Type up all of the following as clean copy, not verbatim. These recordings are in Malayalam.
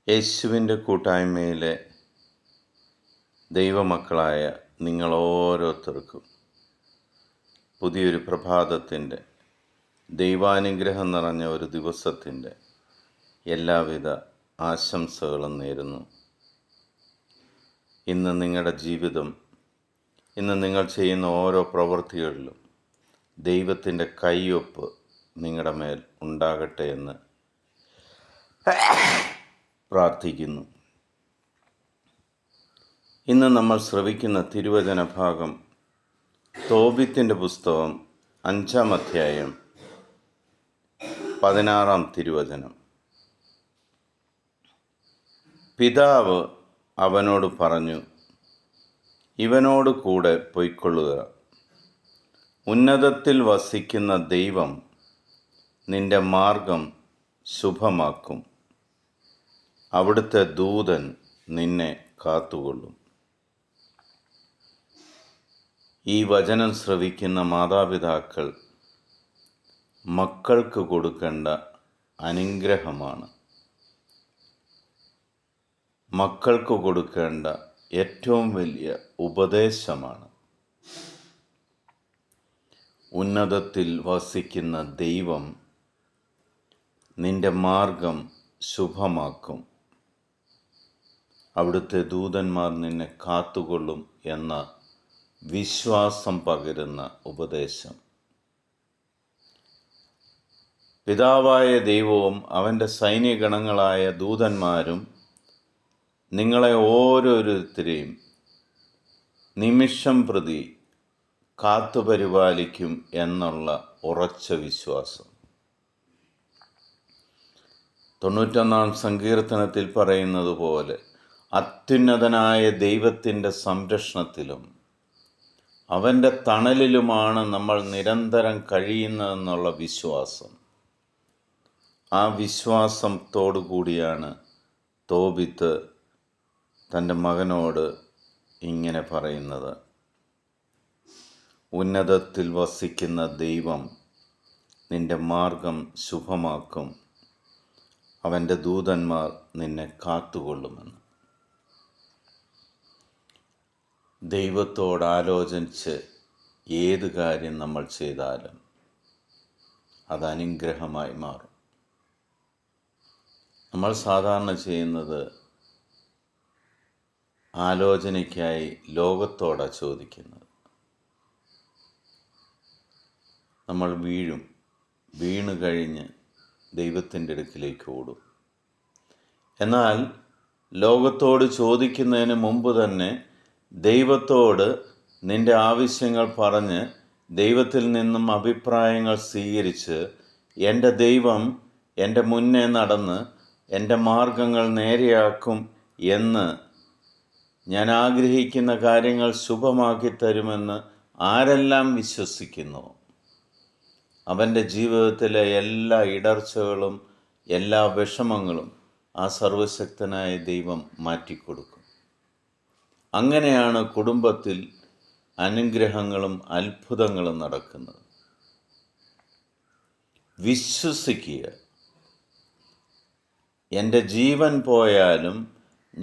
യേശുവിൻ്റെ കൂട്ടായ്മയിലെ ദൈവമക്കളായ നിങ്ങൾ ഓരോരുത്തർക്കും പുതിയൊരു പ്രഭാതത്തിൻ്റെ ദൈവാനുഗ്രഹം നിറഞ്ഞ ഒരു ദിവസത്തിൻ്റെ എല്ലാവിധ ആശംസകളും നേരുന്നു. ഇന്ന് നിങ്ങളുടെ ജീവിതം, ഇന്ന് നിങ്ങൾ ചെയ്യുന്ന ഓരോ പ്രവൃത്തികളിലും ദൈവത്തിൻ്റെ കൈയൊപ്പ് നിങ്ങളുടെ മേൽ ഉണ്ടാകട്ടെ എന്ന് പ്രാർത്ഥിക്കുന്നു. ഇന്ന് നമ്മൾ ശ്രവിക്കുന്ന തിരുവചന ഭാഗം തോബിത്തിൻ്റെ പുസ്തകം 5-ാം അധ്യായം 16-ാം തിരുവചനം. പിതാവ് അവനോട് പറഞ്ഞു, ഇവനോട് കൂടെ പൊയ്ക്കൊള്ളുക. ഉന്നതത്തിൽ വസിക്കുന്ന ദൈവം നിന്റെ മാർഗം ശുഭമാക്കും. അവിടുത്തെ ദൂതൻ നിന്നെ കാത്തുകൊള്ളും. ഈ വചനം ശ്രവിക്കുന്ന മാതാപിതാക്കൾ മക്കൾക്ക് കൊടുക്കേണ്ട അനുഗ്രഹമാണ്. മക്കൾക്ക് കൊടുക്കേണ്ട ഏറ്റവും വലിയ ഉപദേശമാണ്. ഉന്നതത്തിൽ വസിക്കുന്ന ദൈവം നിന്റെ മാർഗം ശുഭമാക്കും. അവിടുത്തെ ദൂതന്മാർ നിന്നെ കാത്തുകൊള്ളും എന്ന വിശ്വാസം പകരുന്ന ഉപദേശം. പിതാവായ ദൈവവും അവൻ്റെ സൈന്യഗണങ്ങളായ ദൂതന്മാരും നിങ്ങളെ ഓരോരുത്തരെയും നിമിഷം പ്രതി കാത്തുപരിപാലിക്കും എന്നുള്ള ഉറച്ച വിശ്വാസം. 91-ാം സങ്കീർത്തനത്തിൽ പറയുന്നത് പോലെ അത്യുന്നതനായ ദൈവത്തിൻ്റെ സംരക്ഷണത്തിലും അവൻ്റെ തണലിലുമാണ് നമ്മൾ നിരന്തരം കഴിയുന്നതെന്നുള്ള വിശ്വാസം. ആ വിശ്വാസത്തോടു കൂടിയാണ് തോബിത്ത് തൻ്റെ മകനോട് ഇങ്ങനെ പറയുന്നത്. ഉന്നതത്തിൽ വസിക്കുന്ന ദൈവം നിന്റെ മാർഗം ശുഭമാക്കും. അവൻ്റെ ദൂതന്മാർ നിന്നെ കാത്തുകൊള്ളുമെന്ന്. ദൈവത്തോടാലോചിച്ച് ഏത് കാര്യം നമ്മൾ ചെയ്താലും അത് അനുഗ്രഹമായി മാറും. നമ്മൾ സാധാരണ ചെയ്യുന്നത് ആലോചനയ്ക്കായി ലോകത്തോടാണ് ചോദിക്കുന്നത്. നമ്മൾ വീണു കഴിഞ്ഞ് ദൈവത്തിൻ്റെ അടുക്കിലേക്ക് ഓടും. എന്നാൽ ലോകത്തോട് ചോദിക്കുന്നതിന് മുമ്പ് തന്നെ ദൈവത്തോട് നിൻ്റെ ആവശ്യങ്ങൾ പറഞ്ഞ് ദൈവത്തിൽ നിന്നും അഭിപ്രായങ്ങൾ സ്വീകരിച്ച് എൻ്റെ ദൈവം എൻ്റെ മുന്നേ നടന്ന് എൻ്റെ മാർഗങ്ങൾ നേരെയാക്കും എന്ന് ഞാൻ ആഗ്രഹിക്കുന്ന കാര്യങ്ങൾ ശുഭമാക്കി തരുമെന്ന് ആരെല്ലാം വിശ്വസിക്കുന്നു, അവൻ്റെ ജീവിതത്തിലെ എല്ലാ ഇടർച്ചകളും എല്ലാ വിഷമങ്ങളും ആ സർവശക്തനായ ദൈവം മാറ്റിക്കൊടുക്കും. അങ്ങനെയാണ് കുടുംബത്തിൽ അനുഗ്രഹങ്ങളും അത്ഭുതങ്ങളും നടക്കുന്നത്. വിശ്വസിക്കുക. എൻ്റെ ജീവൻ പോയാലും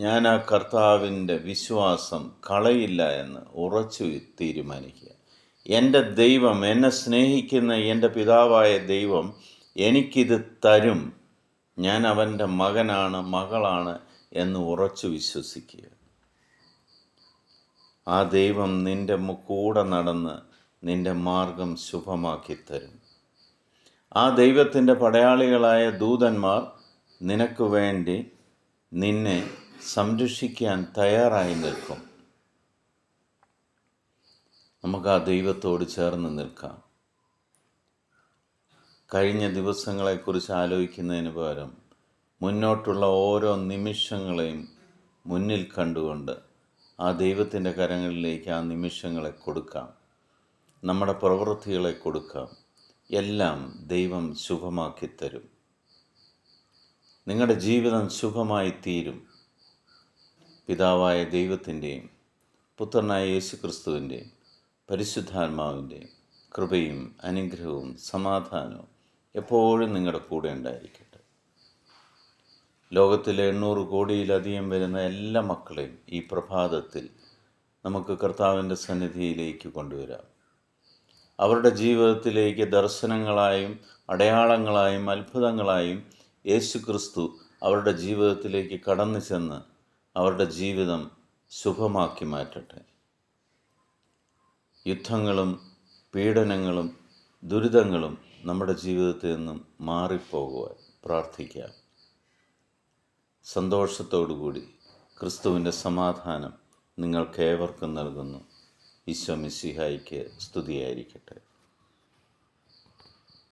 ഞാൻ ആ കർത്താവിൻ്റെ വിശ്വാസം കളയില്ല എന്ന് ഉറച്ചു തീരുമാനിക്കുക. എൻ്റെ ദൈവം, എന്നെ സ്നേഹിക്കുന്ന എൻ്റെ പിതാവായ ദൈവം എനിക്കിത് തരും. ഞാൻ അവൻ്റെ മകനാണ്, മകളാണ് എന്ന് ഉറച്ചു വിശ്വസിക്കുക. ആ ദൈവം നിൻ്റെ കൂടെ നടന്ന് നിൻ്റെ മാർഗം ശുഭമാക്കി തരും. ആ ദൈവത്തിൻ്റെ പടയാളികളായ ദൂതന്മാർ നിനക്ക് വേണ്ടി നിന്നെ സംരക്ഷിക്കാൻ തയ്യാറായി നിൽക്കും. നമുക്ക് ആ ദൈവത്തോട് ചേർന്ന് നിൽക്കാം. കഴിഞ്ഞ ദിവസങ്ങളെക്കുറിച്ച് ആലോചിക്കുന്നതിന് പകരം മുന്നോട്ടുള്ള ഓരോ നിമിഷങ്ങളെയും മുന്നിൽ കണ്ടുകൊണ്ട് ആ ദൈവത്തിൻ്റെ കരങ്ങളിലേക്ക് ആ നിമിഷങ്ങളെ കൊടുക്കാം. നമ്മുടെ പ്രവൃത്തികളെ കൊടുക്കാം. എല്ലാം ദൈവം ശുഭമാക്കി തരും. നിങ്ങളുടെ ജീവിതം ശുഭമായി തീരും. പിതാവായ ദൈവത്തിൻ്റെയും പുത്രനായ യേശുക്രിസ്തുവിൻ്റെയും പരിശുദ്ധാത്മാവിൻ്റെയും കൃപയും അനുഗ്രഹവും സമാധാനവും എപ്പോഴും നിങ്ങളുടെ കൂടെ ഉണ്ടായിരിക്കട്ടെ. ലോകത്തിലെ 800 കോടിയിലധികം വരുന്ന എല്ലാ മക്കളെയും ഈ പ്രഭാതത്തിൽ നമുക്ക് കർത്താവിൻ്റെ സന്നിധിയിലേക്ക് കൊണ്ടുവരാം. അവരുടെ ജീവിതത്തിലേക്ക് ദർശനങ്ങളായും അടയാളങ്ങളായും അത്ഭുതങ്ങളായും യേശു ക്രിസ്തു അവരുടെ ജീവിതത്തിലേക്ക് കടന്നു ചെന്ന് അവരുടെ ജീവിതം ശുഭമാക്കി മാറ്റട്ടെ. യുദ്ധങ്ങളും പീഡനങ്ങളും ദുരിതങ്ങളും നമ്മുടെ ജീവിതത്തിൽ നിന്നും മാറിപ്പോകുവാൻ പ്രാർത്ഥിക്കാം. സന്തോഷത്തോടുകൂടി ക്രിസ്തുവിൻ്റെ സമാധാനം നിങ്ങൾക്കേവർക്കും നൽകുന്നു. ഈശോ മിശിഹായ്ക്ക് സ്തുതിയായിരിക്കട്ടെ.